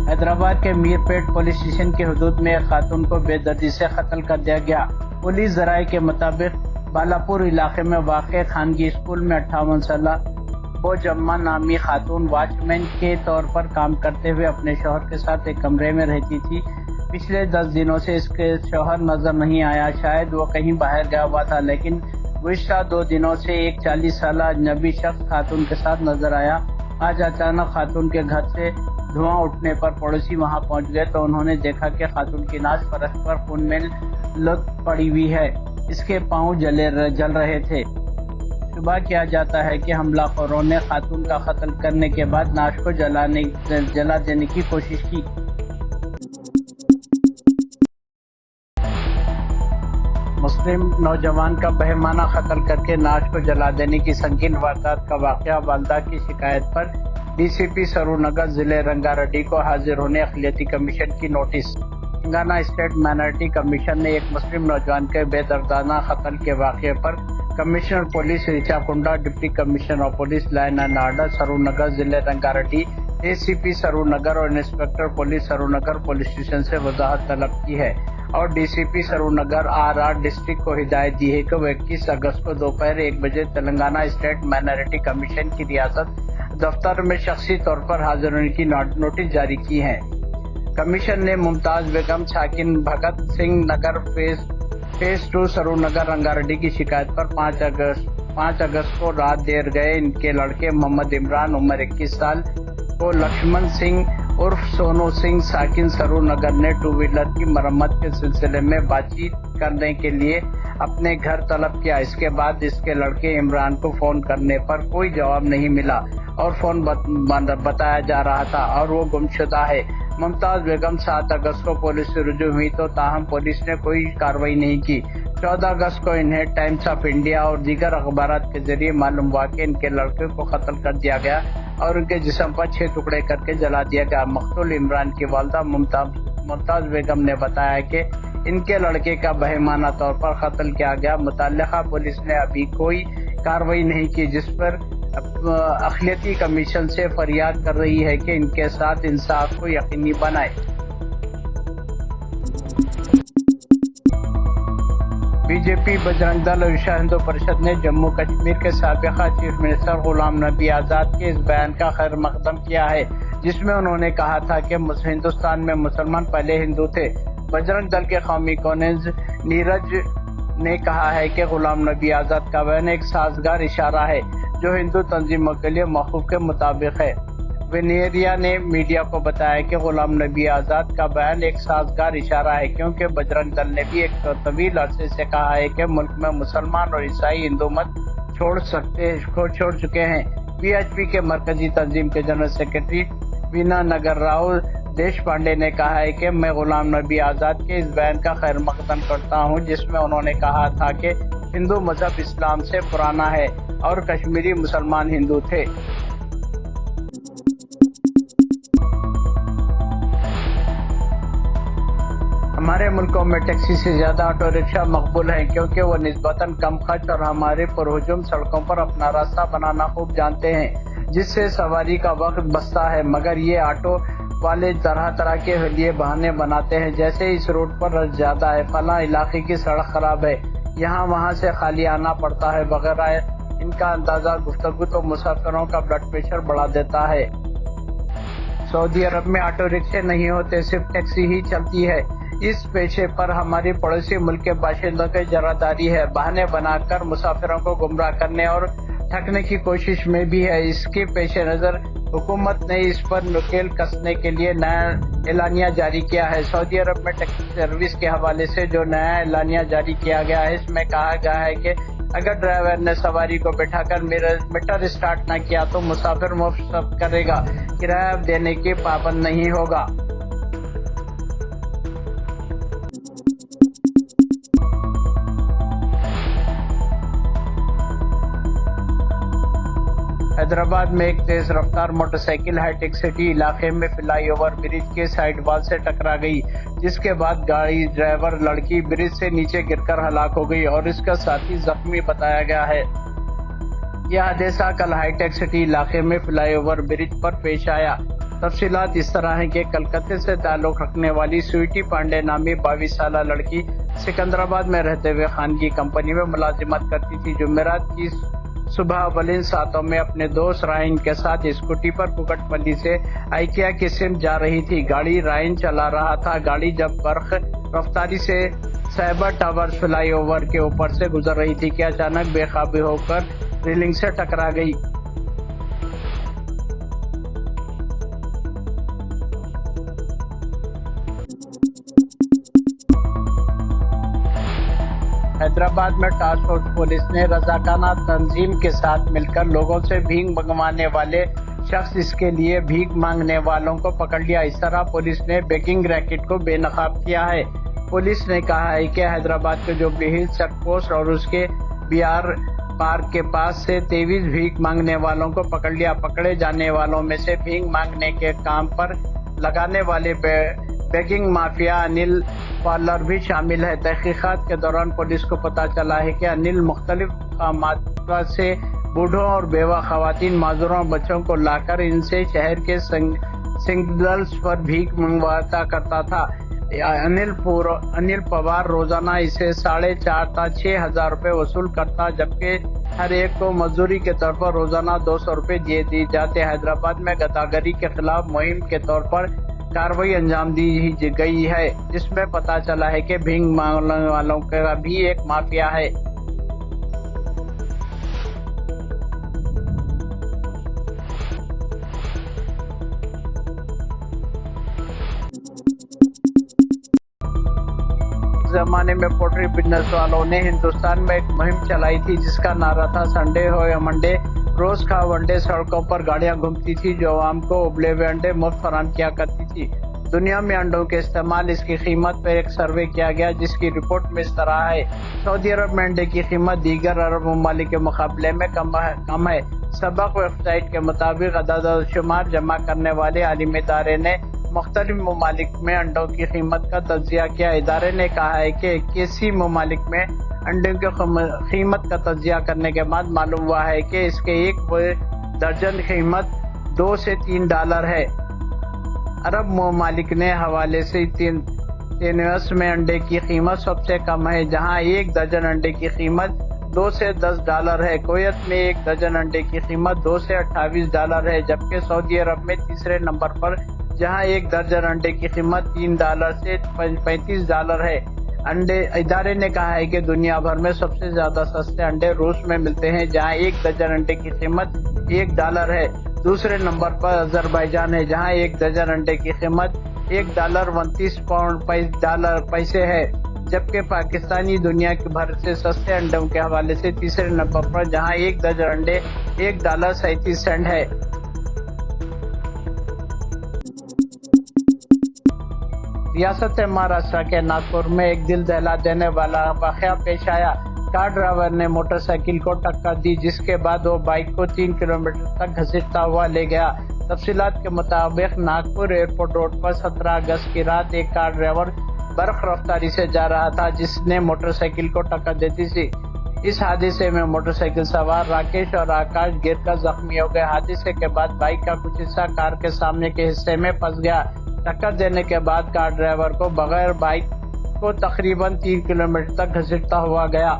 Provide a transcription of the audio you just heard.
حیدرآباد کے میرپیٹ police station کی حدود میں ایک خاتون کو بے دردی سے قتل کر دیا گیا۔ پولیس ذرائع کے مطابق بالاپور علاقے میں واقع خانگی اسکول میں 58 سالہ بوجما نامی خاتون واچ مین کے طور پر کام کرتے ہوئے اپنے شوہر کے ساتھ ایک کمرے میں رہتی تھی۔ پچھلے 10 دنوں سے اس کے شوہر نظر نہیں آیا، شاید وہ کہیں باہر گیا ہوا تھا، لیکن گزشتہ 2 دنوں سے ایک 40 سالہ اجنبی شخص خاتون کے ساتھ نظر آیا۔ آج اچانک خاتون کے گھر سے دھواں اٹھنے پر پڑوسی وہاں پہنچ گئے تو انہوں نے دیکھا کہ خاتون کی لاش فرش پر خون میں لت پڑی ہوئی ہے، اس کے پاؤں جل رہے تھے۔ شبہ کیا جاتا ہے کہ حملہ خوروں نے خاتون کا قتل کرنے کے بعد لاش کو جلا دینے کی کوشش کی۔ مسلم نوجوان کا بہیمانہ قتل کر کے لاش کو جلا دینے کی سنگین واردات کا واقعہ، والدہ کی شکایت پر D C P Saroor Nagar ضلع رنگا ریڈی کو حاضر ہونے اقلیتی کمیشن کی notice. Telangana state minority commission نے ایک مسلم نوجوان کے بے دردانہ قتل کے واقعے پر commissioner police Rachakonda, deputy commissioner of police law and order Saroor Nagar ضلع Ranga Reddy, A C P Saroor Nagar اور inspector police Saroor Nagar police station سے وضاحت طلب کی ہے اور D C P Saroor Nagar R district کو ہدایت دی ہے کہ وہ 21 اگست کو دوپہر 1 بجے تلنگانہ اسٹیٹ مائنارٹی کمیشن کی ریاست دفتر میں شخصی طور پر حاضر ہونے کی نوٹس جاری کی ہے۔ کمیشن نے ممتاز بیگم ساکن بھگت سنگھ نگر فیز 2 سرور نگر رنگا ریڈی کی شکایت پر 5 اگست کو رات دیر گئے ان کے لڑکے محمد عمران عمر 21 سال کو لکشمن سنگھ عرف سونو سنگھ ساکن سرور نگر نے 2 ویلر کی مرمت کے سلسلے میں بات چیت کرنے کے لیے اپنے گھر طلب کیا۔ اس کے بعد اس کے لڑکے عمران کو فون کرنے پر کوئی جواب نہیں ملا اور فون بتایا جا رہا تھا اور وہ گمشدہ ہے۔ ممتاز بیگم 7 اگست کو پولیس سے رجوع ہوئی تو تاہم پولیس نے کوئی کارروائی نہیں کی۔ 14 اگست کو انہیں ٹائمز آف انڈیا اور دیگر اخبارات کے ذریعے معلوم ہوا کہ ان کے لڑکے کو قتل کر دیا گیا اور ان کے جسم پر 6 ٹکڑے کر کے جلا دیا گیا۔ مقتول عمران کی والدہ ممتاز بیگم نے بتایا کہ ان کے لڑکے کا بہیمانہ طور پر قتل کیا گیا۔ متعلقہ پولیس نے ابھی کوئی کارروائی نہیں کی، جس پر اقلیتی کمیشن سے فریاد کر رہی ہے کہ ان کے ساتھ انصاف کو یقینی بنائے۔ بی جے پی، بجرنگ دل اور وشو ہندو پریشد نے جموں کشمیر کے سابق چیف منسٹر غلام نبی آزاد کے اس بیان کا خیر مقدم کیا ہے جس میں انہوں نے کہا تھا کہ ہندوستان میں مسلمان پہلے ہندو تھے۔ بجرنگ دل کے قومی کونسل نیرج نے کہا ہے کہ غلام نبی آزاد کا بیان ایک سازگار اشارہ ہے جو ہندو تنظیموں کے لیے موقف کے مطابق ہے۔ ونیریا نے میڈیا کو بتایا کہ غلام نبی آزاد کا بیان ایک سازگار اشارہ ہے کیونکہ بجرنگ دل نے بھی ایک طویل عرصے سے کہا ہے کہ ملک میں مسلمان اور عیسائی ہندو مت چھوڑ چکے ہیں۔ پی ایچ پی کے مرکزی تنظیم کے جنرل سیکرٹری وینا نگر راؤ دیش پانڈے نے کہا ہے کہ میں غلام نبی آزاد کے اس بیان کا خیر مقدم کرتا ہوں جس میں انہوں نے کہا تھا کہ ہندو مذہب اسلام سے پرانا ہے اور کشمیری مسلمان ہندو تھے۔ ہمارے ملکوں میں ٹیکسی سے زیادہ آٹو رکشہ مقبول ہیں کیونکہ وہ نسبتاً کم خرچ اور ہمارے پرہجوم سڑکوں پر اپنا راستہ بنانا خوب جانتے ہیں جس سے سواری کا وقت بچتا ہے، مگر یہ آٹو والے طرح طرح کے لیے بہانے بناتے ہیں، جیسے اس روڈ پر رش زیادہ ہے، فلاں علاقے کی سڑک خراب ہے، یہاں وہاں سے خالی آنا پڑتا ہے وغیرہ۔ ان کا اندازہ گفتگو تو مسافروں کا بلڈ پریشر بڑھا دیتا ہے۔ سعودی عرب میں آٹو رکشے نہیں ہوتے، صرف ٹیکسی ہی چلتی ہے۔ اس پیشے پر ہماری پڑوسی ملک کے باشندوں کی جرأتداری ہے، بہانے بنا کر مسافروں کو گمراہ کرنے اور ٹھگنے کی کوشش میں بھی ہے۔ اس کے پیش نظر حکومت نے اس پر نکیل کسنے کے لیے نیا اعلانیہ جاری کیا ہے۔ سعودی عرب میں ٹیکسی سروس کے حوالے سے جو نیا اعلانیہ جاری کیا گیا ہے، اس میں کہا گیا ہے کہ اگر ڈرائیور نے سواری کو بٹھا کر میٹر اسٹارٹ نہ کیا تو مسافر مفت سفر کرے گا، کرایہ دینے کی پابند نہیں ہوگا۔ حیدرآباد میں ایک تیز رفتار motor cycle high tech city علاقے میں فلائی اوور برج کے سائیڈ وال سے ٹکرا گئی، جس کے بعد گاڑی ڈرائیور لڑکی برج سے نیچے گر کر ہلاک ہو گئی اور اس کا ساتھی زخمی بتایا گیا ہے۔ یہ حادثہ کل ہائی ٹیک سٹی علاقے میں فلائی اوور برج پر پیش آیا۔ تفصیلات اس طرح ہیں کہ کلکتے سے تعلق رکھنے والی سویٹی پانڈے نامی 22 سالہ لڑکی سکندرآباد میں رہتے ہوئے خانگی کمپنی میں ملازمت کرتی تھی۔ جمعرات کی صبح اولین ساعتوں میں اپنے دوست رائن کے ساتھ اسکوٹی پر کوکٹ پلی سے آئیکیا کی سمت جا رہی تھی۔ گاڑی رائن چلا رہا تھا۔ گاڑی جب برق رفتاری سے سائبر ٹاورز فلائی اوور کے اوپر سے گزر رہی تھی کہ اچانک بے قابو ہو کر ریلنگ سے ٹکرا گئی۔ حیدرآباد میں ٹاسک فورس پولیس نے رضاکارانہ تنظیم کے ساتھ مل کر لوگوں سے بھیک منگوانے والے شخص اس کے لیے بھیک مانگنے والوں کو پکڑ لیا۔ اس طرح پولیس نے بیگنگ ریکٹ کو بے نقاب کیا ہے۔ پولیس نے کہا ہے کہ حیدرآباد کے جوبلی ہلز چیک پوسٹ اور اس کے بی آر پارک کے پاس سے 23 بھیک مانگنے والوں کو پکڑ لیا۔ پکڑے جانے والوں میں سے بھیک مانگنے کے کام پر لگانے والے بیگنگ مافیا انل پارلر بھی شامل ہے۔ تحقیقات کے دوران پولیس کو پتہ چلا ہے کہ انل مختلف مقامات سے بوڑھوں اور بیوہ خواتین، معذوروں اور بچوں کو لا کر ان سے شہر کے سگنلز پر بھیک منگواتا کرتا تھا۔ انل پوار روزانہ اسے 4.5 تا 6 ہزار روپے وصول کرتا، جبکہ ہر ایک کو مزدوری کے طور پر روزانہ 200 روپے دیے جاتے۔ حیدرآباد میں غداگری کے خلاف مہم کے طور پر کارروائی انجام دی گئی ہے، جس میں پتہ چلا ہے کہ بھیک مانگنے والوں کا بھی ایک مافیا ہے۔ زمانے میں پولٹری بزنس والوں نے ہندوستان میں ایک مہم چلائی تھی جس کا نعرہ تھا سنڈے ہو یا منڈے، روز کھا ونڈے۔ سڑکوں پر گاڑیاں گھومتی تھی جو عوام کو ابلے ہوئے انڈے مفت فراہم کیا کرتی تھی۔ دنیا میں انڈوں کے استعمال، اس کی قیمت پر ایک سروے کیا گیا جس کی رپورٹ میں اس طرح ہے۔ سعودی عرب میں انڈے کی قیمت دیگر عرب ممالک کے مقابلے میں کم ہے۔ سبق ویب سائٹ کے مطابق اعداد و شمار جمع کرنے والے عالمی ادارے نے مختلف ممالک میں انڈوں کی قیمت کا تجزیہ کیا۔ ادارے نے کہا ہے کہ 81 ممالک میں انڈوں کی قیمت کا تجزیہ کرنے کے بعد معلوم ہوا ہے کہ اس کے ایک درجن قیمت $2 سے $3 ہے۔ عرب ممالک کے حوالے سے تینوس میں انڈے کی قیمت سب سے کم ہے، جہاں ایک درجن انڈے کی قیمت $2 سے $10 ہے۔ کویت میں ایک درجن انڈے کی قیمت $2 سے $28 ہے، جبکہ سعودی عرب میں تیسرے نمبر پر جہاں ایک درجن انڈے کی قیمت $3 سے $35 ہے۔ ادارے نے کہا ہے کہ دنیا بھر میں سب سے زیادہ سستے انڈے روس میں ملتے ہیں، جہاں ایک درجن انڈے کی قیمت $1 ہے۔ دوسرے نمبر پر آذربائیجان ہے، جہاں ایک درجن انڈے کی قیمت $1.29 ہے، جبکہ پاکستانی دنیا بھر سے سستے انڈوں کے حوالے سے تیسرے نمبر پر، جہاں ایک درجن انڈے $1.37 ہے۔ ریاست مہاراشٹر کے ناگپور میں ایک دل دہلا دینے والا واقعہ پیش آیا۔ کار ڈرائیور نے موٹر سائیکل کو ٹکر دی، جس کے بعد وہ بائک کو 3 کلومیٹر تک گھسیٹتا ہوا لے گیا۔ تفصیلات کے مطابق ناگپور ایئرپورٹ روڈ پر 17 اگست کی رات ایک کار ڈرائیور برق رفتاری سے جا رہا تھا جس نے موٹر سائیکل کو ٹکر دیتی تھی۔ اس حادثے میں موٹر سائیکل سوار راکیش اور آکاش گر کر زخمی ہو گئے۔ حادثے کے بعد بائک کا کچھ حصہ کار کے سامنے کے حصے میں پھنس گیا۔ ٹکر دینے کے بعد کار ڈرائیور کو بغیر بائک کو تقریباً 3 کلومیٹر تک گھسیٹتا ہوا گیا۔